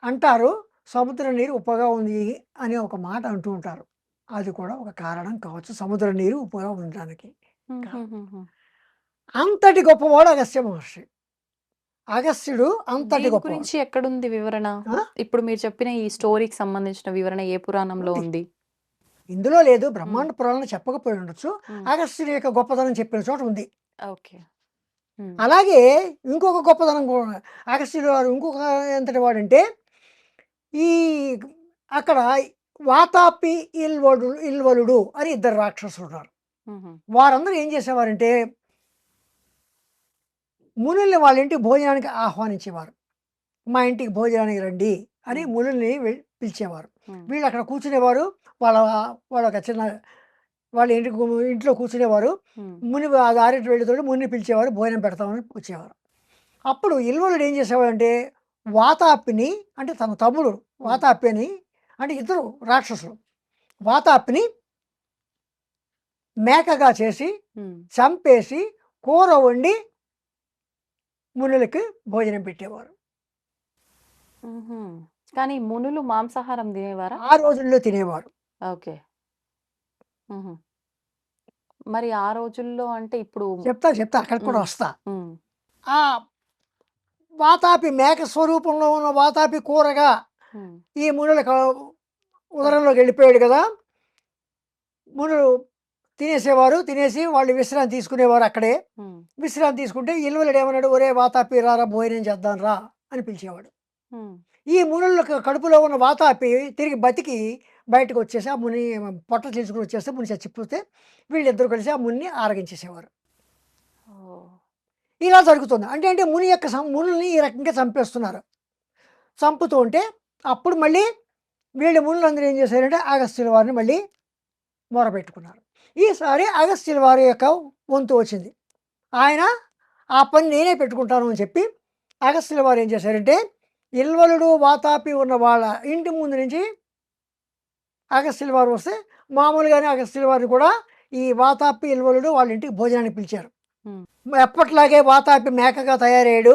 అంటారు సముద్ర నీరు ఉప్పగా ఉంది అని ఒక మాట అంటూ ఉంటారు. అది కూడా ఒక కారణం కావచ్చు సముద్ర నీరు ఉప్పగా ఉండడానికి. అంతటి గొప్పవాడు అగస్త్య మహర్షి. అగస్త్యుడు అంతటి దీని గొప్పవాడు. గురించి ఎక్కడుంది వివరణ? ఆ? ఇప్పుడు మీరు చెప్పిన ఈ స్టోరీకి సంబంధించిన వివరణ ఏ పురాణంలో ఉంది. ఉంది? ఇందులో లేదు, బ్రహ్మాండ పురాణంలో చెప్పకపోయి ఉండొచ్చు. హ్మ్. అగస్త్యుడి యొక్క గొప్పతనం చెప్పిన చోట ఉంది. ఓకే. హ్మ్. అలాగే ఇంకొక గొప్పతనం కూడా అగస్త్యుడు వారు ఇంకొక ఎంతటి వాడంటే ఈ అక్కడ వాతాపి ఇల్వలుడు అని ఇద్దరు రాక్షసులు ఉన్నారు. హుహు. వారందరూ ఏం చేసేవారంటే మునుల్ని వాళ్ళ ఇంటికి భోజనానికి ఆహ్వానించేవారు. మా ఇంటికి భోజనానికి రండి అని హ్మ్. మునుల్ని పిలిచేవారు. హ్మ్. వీళ్ళు అక్కడ కూర్చునేవారు. వాళ్ళ వాళ్ళ ఒక చిన్న వాళ్ళ ఇంట్లో కూర్చునేవారు. హ్మ్. ముని ఆ దారిటి వెళ్ళేతోటి మునిని పిలిచేవారు, భోజనం పెడతామని వచ్చేవారు. అప్పుడు ఇల్వలుడు ఏం చేసేవాడంటే వాతాపిని, అంటే తన తమ్ముడు వాతాపి అని, అంటే ఇద్దరు రాక్షసులు, వాతాపిని మేకగా చేసి హ్మ్. చంపేసి కూర వండి మునులకి భోజనం పెట్టేవారు. హుహు. కానీ మునులు మాంసాహారం తినేవారా? ఆ రోజుల్లో తినేవారు. ఓకే. హుహు. మరి ఆ రోజుల్లో అంటే ఇప్పుడు చెప్తా అక్కడికి కూడా హ్మ్. వస్తా. హ్మ్. ఆ వాతాపి మేక స్వరూపంలో ఉన్న వాతాపి కూరగా హ్మ్. ఈ మునులకు ఉదరంలోకి వెళ్ళిపోయాడు కదా. మునులు తినేసేవారు, తినేసి వాళ్ళు విశ్రాంతి తీసుకునేవారు అక్కడే. హ్మ్. విశ్రాంతి తీసుకుంటే ఇల్వలుడు ఏమన్నాడు, ఒరే వాతాపి రారా భోజనం చేద్దాం రా అని పిలిచేవాడు. హ్మ్. ఈ మునులకు కడుపులో ఉన్న వాతాపి తిరిగి బతికి బయటకు వచ్చేసి ఆ ముని పొట్ట తీసుకుని వచ్చేస్తే ముని చచ్చిపోతే వీళ్ళిద్దరు కలిసి ఆ మునిని ఆరగించేసేవారు. ఓహ్! ఇలా జరుగుతుంది. అంటే ముని యొక్క మునుల్ని ఈ రకంగా చంపేస్తున్నారు. చంపుతూ ఉంటే అప్పుడు మళ్ళీ వీళ్ళు మునులందరూ ఏం చేశారంటే అగస్త్యుల వారిని మళ్ళీ మొరపెట్టుకున్నారు. ఈసారి అగస్త్యుల వారి యొక్క వంతు వచ్చింది. ఆయన ఆ పని నేనే పెట్టుకుంటాను అని చెప్పి అగస్త్యుల వారు ఏం చేశారంటే ఇల్వలుడు వాతాపి ఉన్న వాళ్ళ ఇంటి ముందు నుంచి అగస్త్యుల వారు వస్తే మామూలుగానే అగస్త్యుల వారిని కూడా ఈ వాతాపి ఇల్వలుడు వాళ్ళ ఇంటికి భోజనానికి పిలిచారు. హ్మ్. ఎప్పట్లాగే వాతాపి మేకగా తయారయ్యాడు.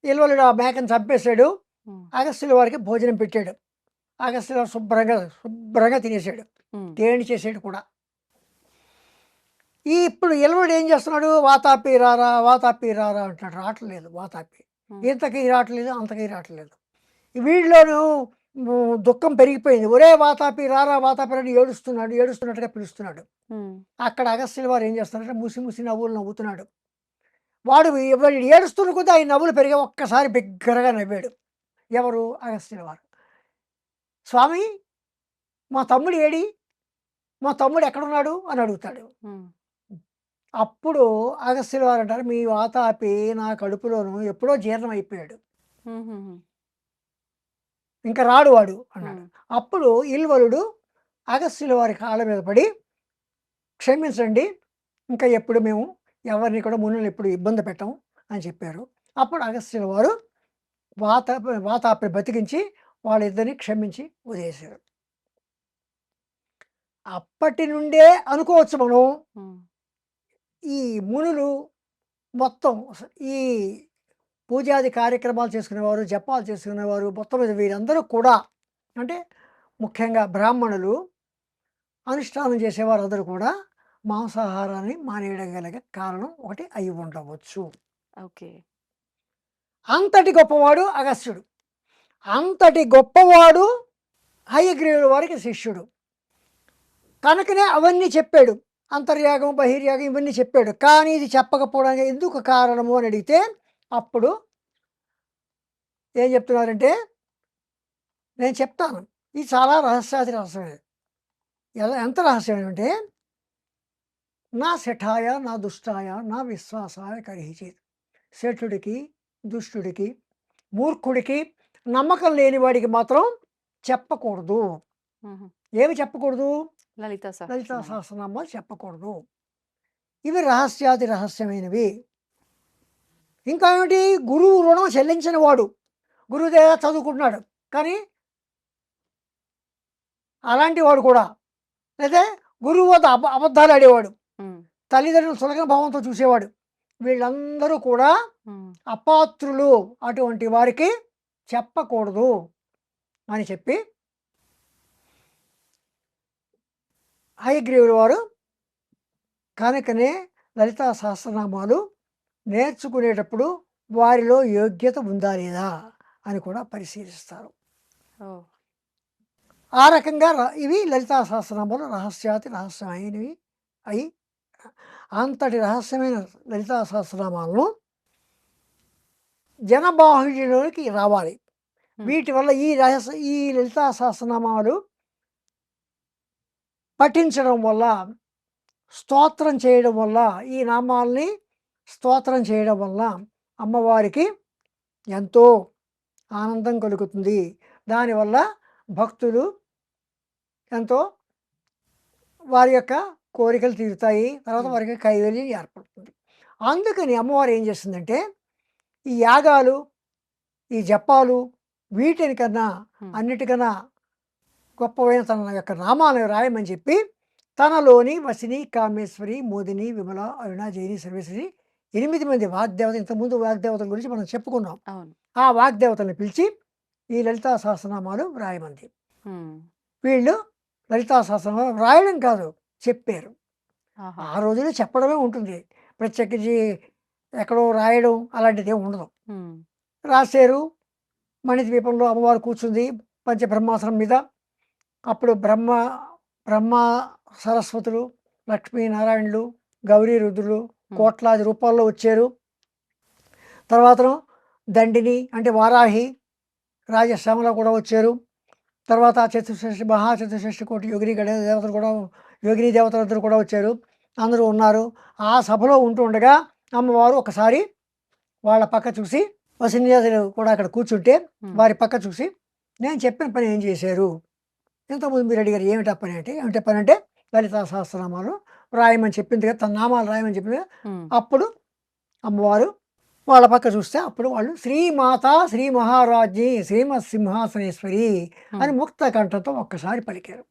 ఇల్వలుడు ఆ మేకను చంపేశాడు. హ్మ్. అగస్త్యుల వారికి భోజనం పెట్టాడు. అగస్త్యుల వారు శుభ్రంగా తినేసాడు, హ్మ్. తేండి చేసాడు కూడా. ఇప్పుడు ఇల్వలుడు ఏం చేస్తున్నాడు, వాతాపి రారా వాతాపి రారా అంటున్నాడు. రావట్లేదు వాతాపి. హ్మ్. ఇంతకీ రావట్లేదు, అంతకీ రావట్లేదు. వీడిలోనూ దుఃఖం పెరిగిపోయింది. ఒరే వాతాపి రారా వాతాపి అని ఏడుస్తున్నట్టుగా పిలుస్తున్నాడు. హ్మ్. అక్కడ అగస్త్యుల వారు ఏం చేస్తున్నారంటే ముసి ముసి నవ్వులు నవ్వుతున్నాడు. వాడు ఏడుస్తున్న కొద్దీ ఆయన నవ్వులు పెరిగా ఒక్కసారి బిగ్గరగా నవ్వాడు. ఎవరు, అగస్త్యుల వారు. స్వామి, మా తమ్ముడు ఏడి, మా తమ్ముడు ఎక్కడున్నాడు అని అడుగుతాడు. హ్మ్. అప్పుడు అగస్త్యుల వారు అంటారు, మీ వాతాపి నా కడుపులోను ఎప్పుడో జీర్ణం అయిపోయాడు, హుహుహు. ఇంకా రాడు వాడు అన్నాడు. హ్మ్. అప్పుడు ఇల్వలుడు అగస్త్యుల వారి కాళ్ళ మీద పడి క్షమించండి, ఇంకా ఎప్పుడు మేము ఎవరిని కూడా మునులు ఎప్పుడు ఇబ్బంది పెట్టము అని చెప్పారు. అప్పుడు అగస్త్యుల వారు వాతాపిని బతికించి వాళ్ళిద్దరిని క్షమించి వదిలేశారు. అప్పటి నుండే అనుకోవచ్చు మనం, హ్మ్. ఈ మునులు మొత్తం ఈ పూజాది కార్యక్రమాలు చేసుకునేవారు, జపాలు చేసుకునేవారు, మొత్తం మీద వీరందరూ కూడా, అంటే ముఖ్యంగా బ్రాహ్మణులు అనుష్ఠానం చేసేవారు అందరూ కూడా మాంసాహారాన్ని మానేయడం గల కారణం ఒకటి అయి ఉండవచ్చు. ఓకే. అంతటి గొప్పవాడు అగస్త్యుడు. అంతటి గొప్పవాడు హయగ్రీవుల వారికి శిష్యుడు. కనుకనే అవన్నీ చెప్పాడు. అంతర్యాగం, బహిర్యాగం ఇవన్నీ చెప్పాడు. కానీ ఇది చెప్పకపోవడానికి ఎందుకు కారణము అని అడిగితే అప్పుడు ఏం చెప్తున్నారంటే, నేను చెప్తాను, ఇది చాలా రహస్యమైనది. ఎంత రహస్యమైనది అంటే, నా శఠాయ నా దుష్టాయ నా విశ్వాసాయ కరిహిచేది. శఠుడికి, దుష్టుడికి, మూర్ఖుడికి, నమ్మకం లేని వాడికి మాత్రం చెప్పకూడదు. హుహు. ఏమి చెప్పకూడదు, లలితా లలితా సహస్రనామం. సహస్రనామాలు చెప్పకూడదు. ఇవి రహస్యాతి రహస్యమైనవి. ఇంకా ఏమిటి, గురువు రుణం చెల్లించిన వాడు గురువు దగ్గర చదువుకుంటున్నాడు, కానీ అలాంటి వాడు కూడా, లేదా గురువు వద్ద అబద్ధాలు ఆడేవాడు, హ్మ్. తల్లిదండ్రులు సులభ భావంతో చూసేవాడు, వీళ్ళందరూ కూడా హ్మ్. అపాత్రులు. అటువంటి వారికి చెప్పకూడదు అని చెప్పి హయగ్రీవుల వారు కనుకనే లలితా సహస్రనామాలు నేర్చుకునేటప్పుడు వారిలో యోగ్యత ఉందా లేదా అని కూడా పరిశీలిస్తారు. ఆ రకంగా ఇవి లలితా సహస్రనామాలు రహస్యాతి రహస్యమైనవి అయి అంతటి రహస్యమైన లలితా సహస్రనామాలను జనబాహుళ్యంలోకి రావాలి. వీటి వల్ల ఈ లలితా సహస్రనామాలు పఠించడం వల్ల, స్తోత్రం చేయడం వల్ల, ఈ నామాల్ని స్తోత్రం చేయడం వల్ల అమ్మవారికి ఎంతో ఆనందం కలుగుతుంది. దానివల్ల భక్తులు ఎంతో వారి యొక్క కోరికలు తీరుతాయి. తర్వాత వారికి కైవల్యం ఏర్పడుతుంది. అందుకని అమ్మవారు ఏం చేస్తుందంటే ఈ యాగాలు, ఈ జపాలు వీటికన్నా అన్నిటికన్నా గొప్పవైన తన యొక్క నామాలను రాయమని చెప్పి తనలోని వసిని, కామేశ్వరి, మోదిని, విమల, అరుణ, జైని, సర్వేశ్వరి 8 మంది వాగ్దేవత, ఇంతకుముందు వాగ్దేవతల గురించి మనం చెప్పుకున్నాం. ఆ వాగ్దేవతలను పిలిచి ఈ లలితా సహస్రనామాలు రాయమంది. వీళ్ళు లలితా సహస్రనామాలు రాయడం కాదు, చెప్పారు. ఆ రోజుల్లో చెప్పడమే ఉంటుంది, ప్రత్యేకించి ఎక్కడో రాయడం అలాంటిది ఏమి ఉండదు. రాశారు. మణిద్వీపంలో అమ్మవారు కూర్చుంది పంచబ్రహ్మాసనం మీద. అప్పుడు బ్రహ్మ సరస్వతులు, లక్ష్మీనారాయణులు, గౌరీ రుద్రులు కోట్లాది రూపాల్లో వచ్చారు. తర్వాత దండిని అంటే వారాహి, రాజశ్యామల కూడా వచ్చారు. తర్వాత చతుర్షష్ఠి మహాచతుర్షష్ఠి కోటి యోగిని దేవతలు కూడా, యోగిని దేవతలందరూ కూడా వచ్చారు. అందరూ ఉన్నారు. ఆ సభలో ఉంటూ ఉండగా అమ్మవారు ఒకసారి వాళ్ళ పక్క చూసి, వసిన్యాసులు కూడా అక్కడ కూర్చుంటే వారి పక్క చూసి, నేను చెప్పిన పని ఏం చేశారు, ఇంతకుముందు మీరు అడిగారు ఏమిటా పని అంటే, ఏమిటా పని అంటే లలితా సహస్రనామాలు రాయమని చెప్పింది కదా, తన నామాలు రాయమని చెప్పింది. అప్పుడు అమ్మవారు వాళ్ళ పక్క చూస్తే అప్పుడు వాళ్ళు శ్రీమాత శ్రీ మహారాజ్ఞి శ్రీమత్ సింహాసనేశ్వరి అని ముక్త కంఠంతో ఒక్కసారి పలికారు.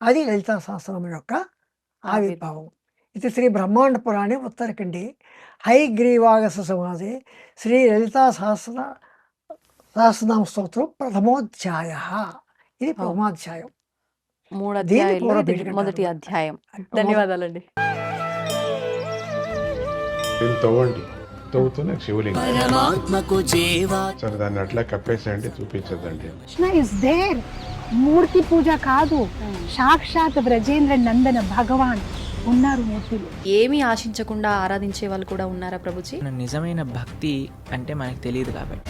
అది లలితా సహస్రనామం యొక్క ఆవిర్భావం. ఇది శ్రీ బ్రహ్మాండ పురాణే ఉత్తరఖండే హైగ్రీవాగస సమాజే శ్రీ లలితా సహస్రనామ స్తోత్రం ప్రథమోధ్యాయ. ఇది ప్రథమాధ్యాయం. 3 అధ్యాయాల్లో ఇది మొదటి అధ్యాయం. ధన్యవాదాలండి. తవ్వుతున్న శివలింగం సరే దాన్ని అట్లా కప్పేసేయండి, చూపించదండి. Krishna is there. మూర్తి పూజ కాదు, సాక్షాత్ బ్రజేంద్ర నందన భగవాన్ ఉన్నారు మూర్తిలో. ఏమీ ఆశించకుండా ఆరాధించే వాళ్ళు కూడా ఉన్నారా ప్రభుజీ? నిజమైన భక్తి అంటే మనకు తెలియదు కాబట్టి